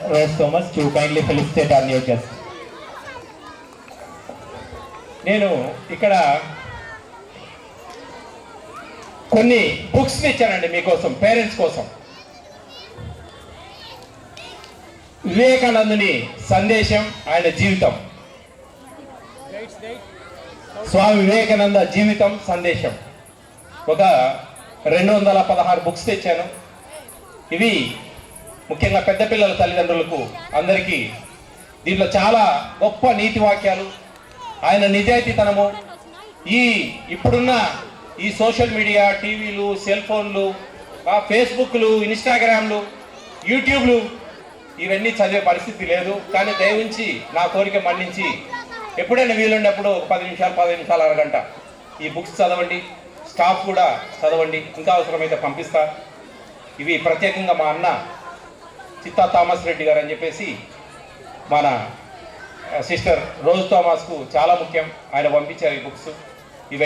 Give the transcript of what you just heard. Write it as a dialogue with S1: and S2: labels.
S1: Rose Thomas to kindly felicitate our new guest. నేను ఇక్కడ కొన్ని బుక్స్ ఇచ్చానండి మీకోసం, పేరెంట్స్ కోసం. వివేకానందుని సందేశం, ఆయన జీవితం. స్వామి వివేకానంద జీవితం సందేశం ఒక 216 బుక్స్ తెచ్చాను. ఇవి ముఖ్యంగా పెద్ద పిల్లల తల్లిదండ్రులకు అందరికీ. దీంట్లో చాలా గొప్ప నీతి వాక్యాలు, ఆయన నిజాయితీతనము, ఇప్పుడున్న ఈ సోషల్ మీడియా, టీవీలు, సెల్ ఫోన్లు, ఫేస్బుక్లు, ఇన్స్టాగ్రామ్లు, యూట్యూబ్లు ఇవన్నీ చదివే పరిస్థితి లేదు. కానీ దయవుంచి నా కోరిక మన్నించి ఎప్పుడైనా వీలున్నప్పుడు ఒక 10 నిమిషాలు, 15 నిమిషాలు, అరగంట ఈ బుక్స్ చదవండి. స్టాఫ్ కూడా చదవండి, ఇంకా అవసరమైతే పంపిస్తా. ఇవి ప్రత్యేకంగా మా అన్న చిత్తా థామస్ రెడ్డి గారు అని చెప్పేసి మన సిస్టర్ రోజ్ థామస్కు చాలా ముఖ్యం, ఆయన పంపించారు ఈ బుక్స్. ఇవన్నీ